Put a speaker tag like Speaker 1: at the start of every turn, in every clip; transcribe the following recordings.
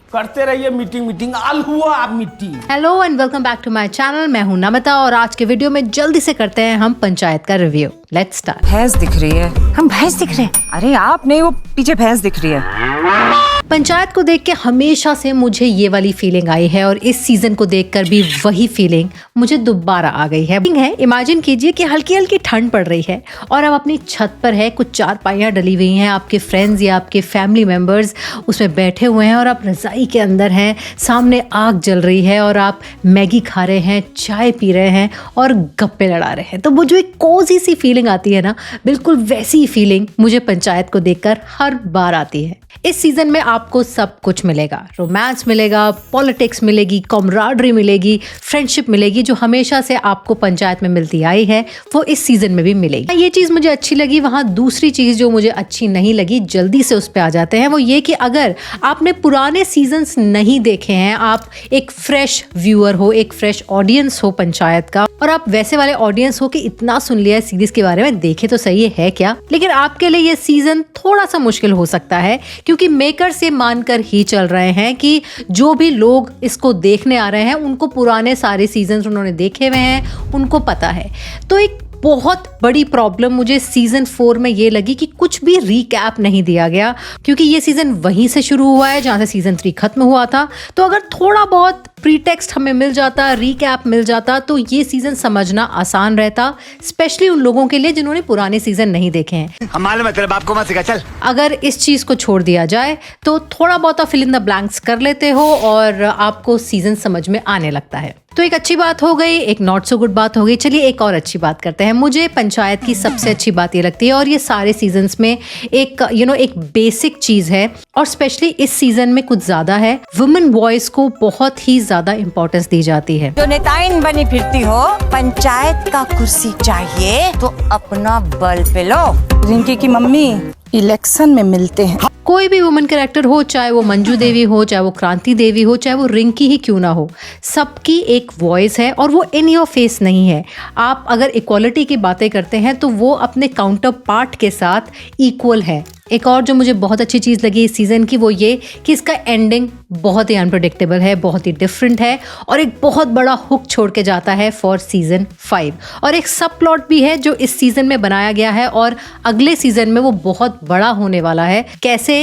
Speaker 1: करते रहिए मीटिंग आल हुआ आप मिट्टी।
Speaker 2: Hello and welcome back to my channel. मैं हूं नमिता और आज के वीडियो में जल्दी से करते हैं हम पंचायत का रिव्यू। Let's start.
Speaker 3: भैंस दिख रही है, हम भैंस दिख रहे हैं। अरे आप नहीं, वो पीछे भैंस दिख रही है।
Speaker 2: पंचायत को देख के हमेशा से मुझे ये वाली फीलिंग आई है और इस सीजन को देखकर भी वही फीलिंग मुझे दोबारा आ गई है। इमेजिन कीजिए कि हल्की हल्की ठंड पड़ रही है और आप अपनी छत पर है, कुछ चारपाइयाँ डली हुई हैं, आपके फ्रेंड्स या आपके फैमिली मेंबर्स उसमें बैठे हुए हैं और आप रजाई के अंदर हैं, सामने आग जल रही है और आप मैगी खा रहे हैं, चाय पी रहे हैं और गप्पे लड़ा रहे हैं। तो वो जो एक कोजी सी फीलिंग आती है ना, बिल्कुल वैसी फीलिंग मुझे पंचायत को देखकर हर बार आती है। इस सीजन में आपको सब कुछ मिलेगा, रोमांस मिलेगा, पॉलिटिक्स मिलेगी, कॉमराडरी मिलेगी, फ्रेंडशिप मिलेगी, जो हमेशा से आपको पंचायत में मिलती आई है वो इस सीजन में भी मिलेगी। ये चीज़ मुझे अच्छी लगी। वहाँ दूसरी चीज़ जो मुझे अच्छी नहीं लगी, जल्दी से उस पर आ जाते हैं, वो ये कि अगर आपने पुराने सीजन्स नहीं देखे हैं, आप एक फ्रेश व्यूअर हो, एक फ्रेश ऑडियंस हो पंचायत का, और आप वैसे वाले ऑडियंस हो कि इतना सुन लिया है सीरीज के बारे में, देखे तो सही है क्या, लेकिन आपके लिए ये सीजन थोड़ा सा मुश्किल हो सकता है क्योंकि मेकर्स ये मानकर ही चल रहे हैं कि जो भी लोग इसको देखने आ रहे हैं उनको पुराने सारे सीजन्स उन्होंने देखे हुए हैं, उनको पता है। तो एक बहुत बड़ी प्रॉब्लम मुझे सीजन 4 में ये लगी कि कुछ भी रीकैप नहीं दिया गया, क्योंकि ये सीजन वहीं से शुरू हुआ है जहाँ से सीजन 3 खत्म हुआ था। तो अगर थोड़ा बहुत प्रीटेक्स्ट हमें मिल जाता, रीकैप मिल जाता, तो ये सीजन समझना आसान रहता, स्पेशली उन लोगों के लिए जिन्होंने पुराने सीजन नहीं देखे हैं।
Speaker 4: हमारे मतलब आपको मत सिखा चल।
Speaker 2: अगर इस चीज को छोड़ दिया जाए तो थोड़ा बहुत फिल इन द ब्लैंक्स कर लेते हो और आपको सीजन समझ में आने लगता है। तो एक अच्छी बात हो गई, एक नॉट सो गुड बात हो गई। चलिए एक और अच्छी बात करते हैं। मुझे पंचायत की सबसे अच्छी बात ये लगती है, और ये सारे सीजन्स में एक एक बेसिक चीज है और स्पेशली इस सीजन में कुछ ज्यादा है, वुमेन वॉइस को बहुत ही ज्यादा इंपॉर्टेंस दी जाती है।
Speaker 3: जो नेताइन बनी फिरती हो, पंचायत का कुर्सी चाहिए तो अपना बल पे लो।
Speaker 5: रिंकी की मम्मी इलेक्शन में मिलते हैं।
Speaker 2: कोई भी वुमन कैरेक्टर हो, चाहे वो मंजू देवी हो, चाहे वो क्रांति देवी हो, चाहे वो रिंकी ही क्यों ना हो, सबकी एक वॉइस है और वो इन योर फेस नहीं है। आप अगर इक्वालिटी की बातें करते हैं तो वो अपने काउंटर पार्ट के साथ इक्वल है। एक और जो मुझे बहुत अच्छी चीज़ लगी इस सीज़न की वो ये कि इसका एंडिंग बहुत ही अनप्रेडिक्टेबल है, बहुत ही डिफरेंट है और एक बहुत बड़ा हुक छोड़ के जाता है फॉर सीज़न 5। और एक सब प्लॉट भी है जो इस सीज़न में बनाया गया है और अगले सीज़न में वो बहुत बड़ा होने वाला है। कैसे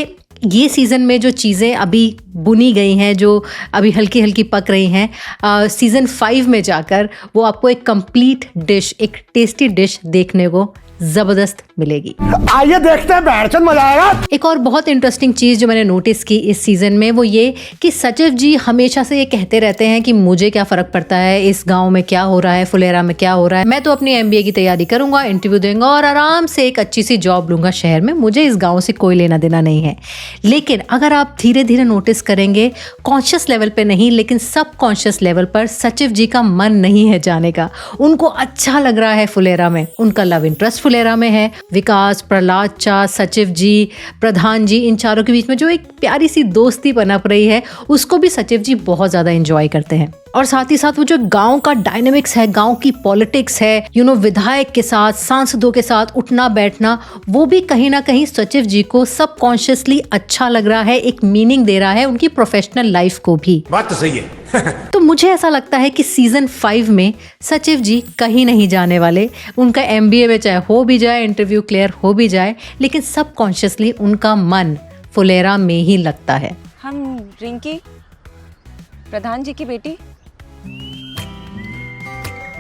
Speaker 2: ये सीज़न में जो चीज़ें अभी बुनी गई हैं, जो अभी हल्की हल्की पक रही हैं, सीज़न 5 में जाकर वो आपको एक कंप्लीट डिश, एक टेस्टी डिश देखने को जबरदस्त मिलेगी।
Speaker 1: आइए देखते हैं, बैठ मजा आएगा।
Speaker 2: एक और बहुत इंटरेस्टिंग चीज जो मैंने नोटिस की इस सीजन में वो ये कि सचिव जी हमेशा से ये कहते रहते हैं कि मुझे क्या फर्क पड़ता है, इस गांव में क्या हो रहा है, फुलेरा में क्या हो रहा है, मैं तो अपनी MBA की तैयारी करूंगा, इंटरव्यू दूंगा और आराम से एक अच्छी सी जॉब लूंगा शहर में, मुझे इस गाँव से कोई लेना देना नहीं है। लेकिन अगर आप धीरे धीरे नोटिस करेंगे, कॉन्शियस लेवल पे नहीं लेकिन सब कॉन्शियस लेवल पर, सचिव जी का मन नहीं है जाने का। उनको अच्छा लग रहा है फुलेरा में, उनका लव इंटरेस्ट फुलेरा में है। विकास, प्रहलाद चा, सचिव जी, प्रधान जी, इन चारों के बीच में जो एक प्यारी सी दोस्ती पनप रही है उसको भी सचिव जी बहुत ज्यादा एंजॉय करते हैं। और साथ ही साथ वो जो गांव का डायनेमिक्स है, गांव की पॉलिटिक्स है, विधायक के साथ, सांसदों के साथ उठना बैठना, वो भी कहीं ना कहीं सचिव जी को सबकॉन्शियसली अच्छा लग रहा है, एक मीनिंग दे रहा है उनकी प्रोफेशनल लाइफ को भी।
Speaker 4: बात तो सही है।
Speaker 2: तो मुझे ऐसा लगता है कि सीजन 5 में सचिव जी कहीं नहीं जाने वाले। उनका MBA में चाहे हो भी जाए, इंटरव्यू क्लियर हो भी जाए, लेकिन सबकॉन्शियसली उनका मन फुलेरा में ही लगता है।
Speaker 5: हम रिंकी, प्रधान जी की बेटी।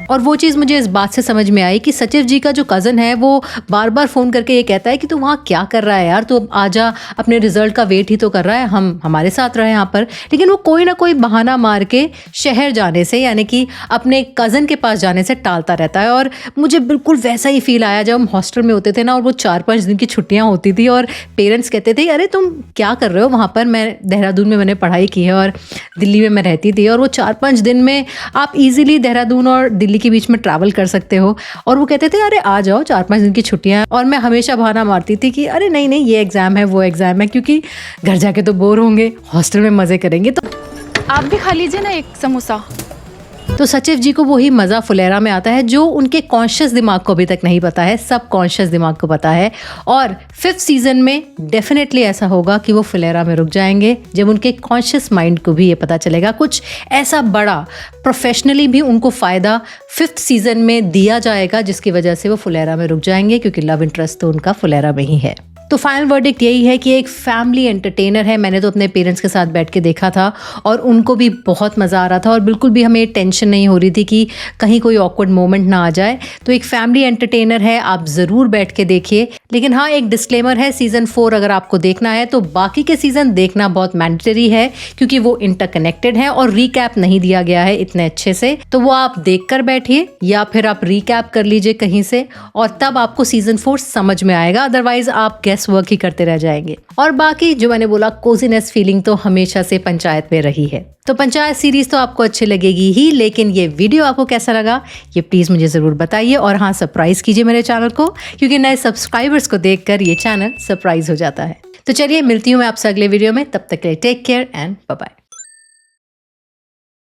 Speaker 2: और वो चीज़ मुझे इस बात से समझ में आई कि सचिव जी का जो कज़न है वो बार बार फ़ोन करके ये कहता है कि तू वहाँ क्या कर रहा है यार, तू आजा, अपने रिजल्ट का वेट ही तो कर रहा है, हम हमारे साथ रहे यहाँ पर। लेकिन वो कोई ना कोई बहाना मार के शहर जाने से, यानी कि अपने कज़न के पास जाने से टालता रहता है। और मुझे बिल्कुल वैसा ही फील आया जब हम हॉस्टल में होते थे ना और वो 4-5 दिन की छुट्टियाँ होती थी और पेरेंट्स कहते थे अरे तुम क्या कर रहे हो वहाँ पर। मैं देहरादून में मैंने पढ़ाई की है और दिल्ली में मैं रहती थी, और वो 4-5 दिन में आप ईजिली देहरादून और दिल्ली के बीच में ट्रैवल कर सकते हो। और वो कहते थे अरे आ जाओ, 4-5 दिन की छुट्टियां। और मैं हमेशा बहाना मारती थी कि अरे नहीं ये एग्जाम है, वो एग्जाम है, क्योंकि घर जाके तो बोर होंगे, हॉस्टल में मजे करेंगे। तो
Speaker 5: आप भी खा लीजिए ना एक समोसा।
Speaker 2: तो सचिव जी को वही मज़ा फुलेरा में आता है जो उनके कॉन्शियस दिमाग को अभी तक नहीं पता है, सब कॉन्शियस दिमाग को पता है। और 5th सीजन में डेफिनेटली ऐसा होगा कि वो फुलेरा में रुक जाएंगे जब उनके कॉन्शियस माइंड को भी ये पता चलेगा कुछ ऐसा बड़ा प्रोफेशनली भी उनको फ़ायदा 5th सीजन में दिया जाएगा जिसकी वजह से वो फुलेरा में रुक जाएंगे, क्योंकि लव इंटरेस्ट तो उनका फुलेरा में ही है। तो फाइनल वर्डिक्ट यही है कि एक फैमिली एंटरटेनर है। मैंने तो अपने पेरेंट्स के साथ बैठ के देखा था और उनको भी बहुत मज़ा आ रहा था और बिल्कुल भी हमें टेंशन नहीं हो रही थी कि कहीं कोई ऑकवर्ड मोमेंट ना आ जाए। तो एक फैमिली एंटरटेनर है, आप ज़रूर बैठ के देखिए। लेकिन हाँ, एक डिस्क्लेमर है, सीज़न 4 अगर आपको देखना है तो बाकी के सीज़न देखना बहुत मैंडेटरी है, क्योंकि वो इंटरकनेक्टेड है और रिकैप नहीं दिया गया है इतने अच्छे से। तो वो आप देख कर बैठिए या फिर आप रिकैप कर लीजिए कहीं से, और तब आपको सीज़न 4 समझ में आएगा। अदरवाइज आप गेस वर्क ही करते रह जाएंगे। और बाकी जो मैंने बोला, कोजीनेस फीलिंग तो हमेशा से पंचायत में रही है। तो पंचायत सीरीज तो आपको अच्छी लगेगी ही, लेकिन ये वीडियो आपको कैसा लगा ये प्लीज़ मुझे ज़रूर बताइए। और हाँ, सरप्राइज कीजिए मेरे चैनल को, क्योंकि नए सब्सक्राइबर्स को देखकर ये चैनल सरप्राइज हो जाता है। तो चलिए, मिलती हूँ मैं आपसे अगले वीडियो में। तब तक के लिए take care and bye bye.